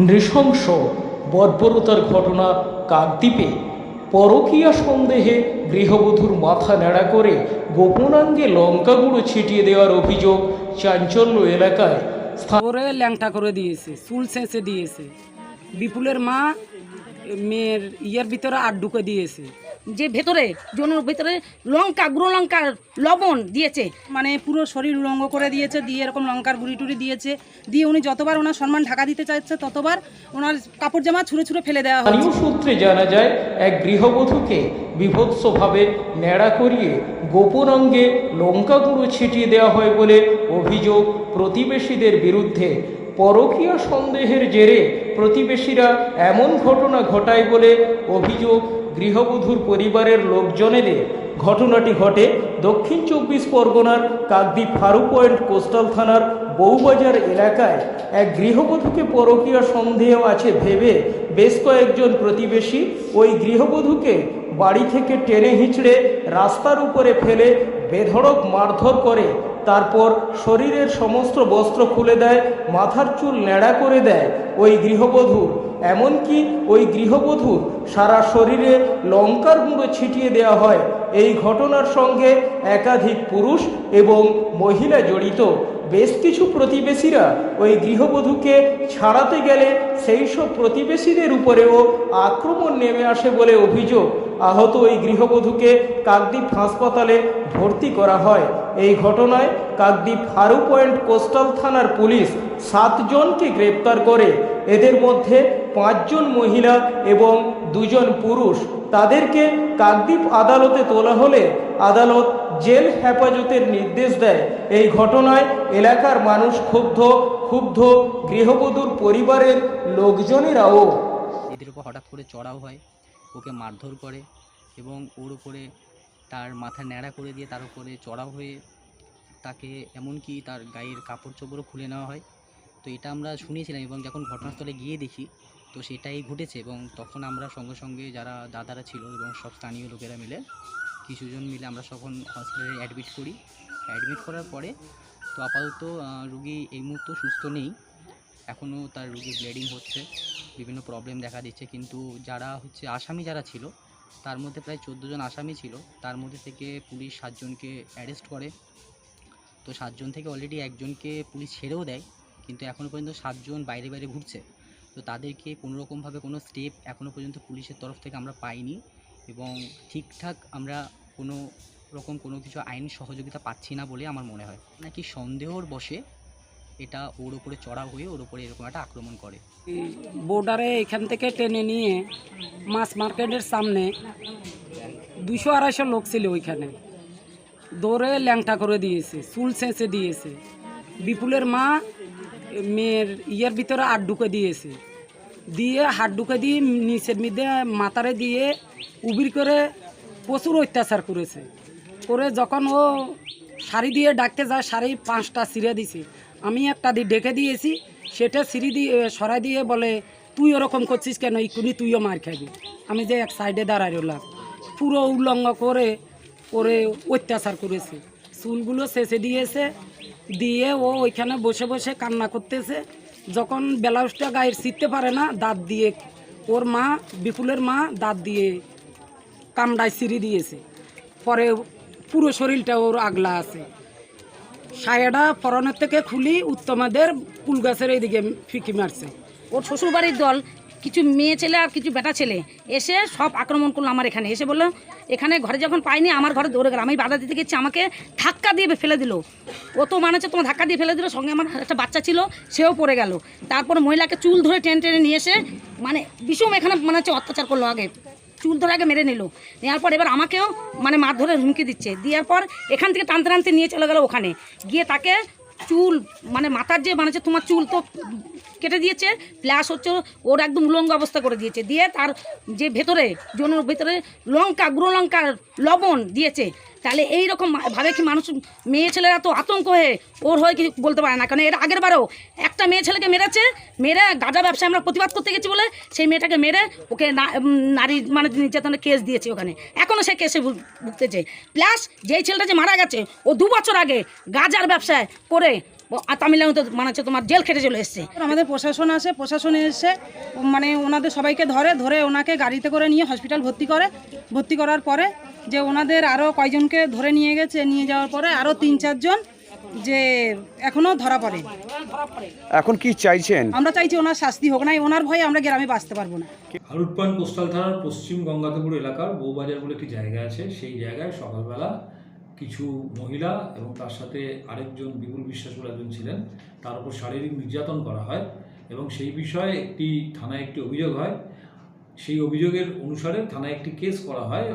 নৃশংস বর্বরতার ঘটনা কাকদ্বীপে। পরকীয়া সন্দেহে গৃহবধূর মাথা ন্যাড়া করে গোপনাঙ্গে লঙ্কা গুঁড়ো ছিটিয়ে দেওয়ার অভিযোগ চাঞ্চল্য এলাকায়। ওরে ল্যাংটা করে দিয়েছে, চুল ছেঁচে দিয়েছে। বিপুলের মা মেয়ের ইয়ের ভিতরে আট ঢুকে দিয়েছে, যে ভেতরে জনের ভেতরে লঙ্কা গুঁড়ো লঙ্কার লবণ দিয়েছে, মানে পুরো শরীর উলঙ্গ করে দিয়েছে, দিয়ে এরকম লঙ্কার গুঁড়ি টুড়ি দিয়েছে, দিয়ে উনি যতবার ওনার সম্মান ঢাকা দিতে চাইছে ততবার ওনার কাপড় জামা ছুঁড়ে ছুঁড়ে ফেলে দেওয়া হয়। স্থানীয় সূত্রে জানা যায়, এক গৃহবধূকে বীভৎসভাবে ন্যাড়া করিয়ে গোপন অঙ্গে লঙ্কা গুঁড়ো ছিটিয়ে দেওয়া হয় বলে অভিযোগ প্রতিবেশীদের বিরুদ্ধে। পরকীয়া সন্দেহের জেরে প্রতিবেশীরা এমন ঘটনা ঘটায় বলে অভিযোগ গৃহবধূর পরিবারের লোকজনেদের। ঘটনাটি ঘটে দক্ষিণ 24 পরগনার কাকদ্বীপ ফারু পয়েন্ট কোস্টাল থানার বউবাজার এলাকায়। এক গৃহবধূকে পরকীয়া সন্দেহ আছে ভেবে বেশ কয়েকজন প্রতিবেশী ওই গৃহবধূকে বাড়ি থেকে টেনে হিঁচড়ে রাস্তার উপরে ফেলে বেধড়ক মারধর করে। তারপর শরীরের সমস্ত বস্ত্র খুলে দেয়, মাথার চুল ন্যাড়া করে দেয় ওই গৃহবধূর। এমনকি ওই গৃহবধূর সারা শরীরে লঙ্কার গুঁড়ো ছিটিয়ে দেওয়া হয়। এই ঘটনার সঙ্গে একাধিক পুরুষ এবং মহিলা জড়িত। বেশ কিছু প্রতিবেশীরা ওই গৃহবধূকে ছাড়াতে গেলে সেই সব প্রতিবেশীদের উপরেও আক্রমণ নেমে আসে বলে অভিযোগ। আহত ওই গৃহবধূকে কাকদ্বীপ হাসপাতালে ভর্তি করা হয়। এই ঘটনায় কাকদ্বীপ ফারু পয়েন্ট কোস্টাল থানার পুলিশ 7 জনকে গ্রেপ্তার করে। এদের মধ্যে 5 জন মহিলা এবং 2 জন পুরুষ। তাদেরকে কাকদ্বীপ আদালতে তোলা হলে আদালত জেল হেফাজতের নির্দেশ দেয়। এই ঘটনায় এলাকার মানুষ ক্ষুব্ধ গৃহবধূর পরিবারের লোকজনেরাও। এদের উপর হঠাৎ করে চড়াও হয়, ওকে মারধর করে এবং ওর উপরে তার মাথা ন্যাড়া করে দিয়ে তার উপরে চড়াও হয়ে তাকে এমনকি তার গায়ের কাপড় চোপড়ও খুলে নেওয়া হয়। তো এটা আমরা শুনেছিলাম এবং যখন ঘটনাস্থলে গিয়ে দেখি তো সেটাই ঘটেছে। এবং তখন আমরা সঙ্গে সঙ্গে যারা দাদারা ছিল এবং সব স্থানীয় লোকেরা মিলে কিছুজন মিলে আমরা তখন হসপিটালে অ্যাডমিট করি। অ্যাডমিট করার পরে তো আপাতত রুগী এই মুহূর্তে সুস্থ নেই, এখনও তার রুগী ব্লিডিং হচ্ছে, বিভিন্ন প্রবলেম দেখা দিচ্ছে। কিন্তু যারা আসামি যারা ছিল তার মধ্যে প্রায় 14 জন আসামি ছিল, তার মধ্যে থেকে পুলিশ 7 জনকে অ্যারেস্ট করে। তো 7 জন থেকে অলরেডি একজনকে পুলিশ ছেড়েও দেয়, কিন্তু এখনও পর্যন্ত 7 জন বাইরে বাইরে ঘুরছে। তো তাদেরকে কোনোরকমভাবে কোনো স্টেপ এখনও পর্যন্ত পুলিশের তরফ থেকে আমরা পাইনি এবং ঠিকঠাক আমরা কোনো রকম কোনো কিছু আইন সহযোগিতা পাচ্ছি না বলে আমার মনে হয়। নাকি সন্দেহর বশে এটা ওর উপরে চড়া হয়ে ওর উপরে এরকম একটা আক্রমণ করে। বর্ডারে এখান থেকে টেনে নিয়ে মাছ মার্কেটের সামনে 200-250 লোক ছিল, ওইখানে দৌড়ে ল্যাংটা করে দিয়েছে, চুল ছেঁচে দিয়েছে। বিপুলের মা মেয়ের ইয়ের ভিতরে আট ঢুকে দিয়েছে, দিয়ে হাত ঢুকে দিয়ে নিচের মধ্যে মাথারে দিয়ে উবির করে প্রচুর অত্যাচার করেছে। করে যখন ও শাড়ি দিয়ে ডাকতে যায়, শাড়ি 5টা ছিঁড়ে দিছে, আমি একটা দিয়ে ডেকে দিয়েছি, সেটা ছিঁড়ি দিয়ে সরাই দিয়ে বলে তুই ওরকম করছিস কেন, ইকুনি তুইও মার খাবি। আমি যে এক সাইডে দাঁড়াই রইলাম, পুরো উল্লঙ্ঘ করে করে অত্যাচার করেছে। চুলগুলো ছেঁচে দিয়েছে, দিয়ে ও ওইখানে বসে বসে কান্না করতেছে। যখন ব্লাউজটা গায়ের ছিঁড়তে পারে না, দাঁত দিয়ে ওর মা বিপুলের মা দাঁত দিয়ে কামড়ায় ছিঁড়ে দিয়েছে। পরে পুরো শরীরটা ওর আগলা আছে। সায়াটা পরনের থেকে খুলি উত্তমাদের কুল গাছের এইদিকে ফিকি মারছে। ওর শ্বশুরবাড়ির দল কিছু মেয়ে ছেলে আর কিছু বেটা ছেলে এসে সব আক্রমণ করলো আমার এখানে। এসে বললো এখানে ঘরে যখন পাইনি আমার ঘরে দৌড়ে গেল, আমি বাধা দিতে গেছি, আমাকে ধাক্কা দিয়ে ফেলে দিল। ও তো মানে হচ্ছে তোমার ধাক্কা দিয়ে ফেলে দিল, সঙ্গে আমার একটা বাচ্চা ছিল, সেও পড়ে গেল। তারপর মহিলাকে চুল ধরে টেনে টেনে নিয়ে এসে মানে বিষম এখানে মানে হচ্ছে অত্যাচার করলো। আগে চুল ধরে আগে মেরে নিল, নেওয়ার পর এবার আমাকেও মানে মার ধরে হুমকি দিচ্ছে। দেওয়ার পর এখান থেকে টানতে টানতে নিয়ে চলে গেল ওখানে গিয়ে তাকে চুল মানে মাথার যে মানে তোমার চুল তো কেটে দিয়েছে, প্লাস হচ্ছে ওর একদম উলঙ্গ অবস্থা করে দিয়েছে। দিয়ে তার যে ভেতরে জনের ভেতরে লঙ্কা গুঁড়ো লঙ্কার লবণ দিয়েছে। তাহলে এইরকম ভাবে কি মানুষ মেয়ে ছেলেরা তো আতঙ্ক হয়ে ওর হয়ে কি বলতে পারে না, কারণ এর আগের বারেও একটা মেয়ে ছেলেকে মেরেছে, মেরে গাঁজা ব্যবসায় আমরা প্রতিবাদ করতে গেছি বলে সেই মেয়েটাকে মেরে ওকে নারী মানে নির্যাতনের কেস দিয়েছে ওখানে, এখনও সে কেসে ভুগতেছে। প্লাস যেই ছেলেটা যে মারা গেছে ও 2 বছর আগে গাঁজার ব্যবসায় করে আর তামিলনাড়ু তো মানে হচ্ছে তোমার জেল খেটে চলে এসছে। আমাদের প্রশাসন আসে, প্রশাসনে এসে মানে ওনাদের সবাইকে ধরে ওনাকে গাড়িতে করে নিয়ে হসপিটাল ভর্তি করার পরে যে ওনাদের আরও কয়জনকে ধরে নিয়ে গেছে, নিয়ে যাওয়ার পরে আরও 3-4 জন যে এখনও ধরা পড়ে। এখন কি চাইছেন? আমরা চাইছি ওনার শাস্তি হোক, নাই ওনার ভয়ে আমরা গ্রামে বাঁচতে পারবো না। হারুট পয়েন্ট কোস্টাল থানার পশ্চিম গঙ্গাদেপুর এলাকার বউবাজার বলে একটি জায়গা আছে। সেই জায়গায় সকালবেলা কিছু মহিলা এবং তার সাথে আরেকজন বিপুল বিশ্বাস বলে একজন ছিলেন, তার উপর শারীরিক নির্যাতন করা হয় এবং সেই বিষয়ে থানায় একটি অভিযোগ হয়। সেই অভিযোগের অনুসারে থানায় একটি কেস করা হয়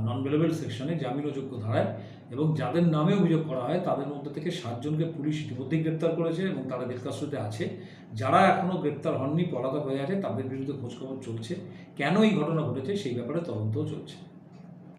নন বেলেবল সেকশনে, জামিনযোগ্য ধারায়, এবং যাদের নামে অভিযোগ করা হয় তাদের মধ্যে থেকে 7 জনকে পুলিশ ইতিমধ্যেই গ্রেপ্তার করেছে এবং তারা জেলকাস্ট্রিতে আছে। যারা এখনও গ্রেপ্তার হননি, পলাতক হয়ে আছে, তাদের বিরুদ্ধে খোঁজখবর চলছে। কেন এই ঘটনা ঘটেছে সেই ব্যাপারে তদন্তও চলছে।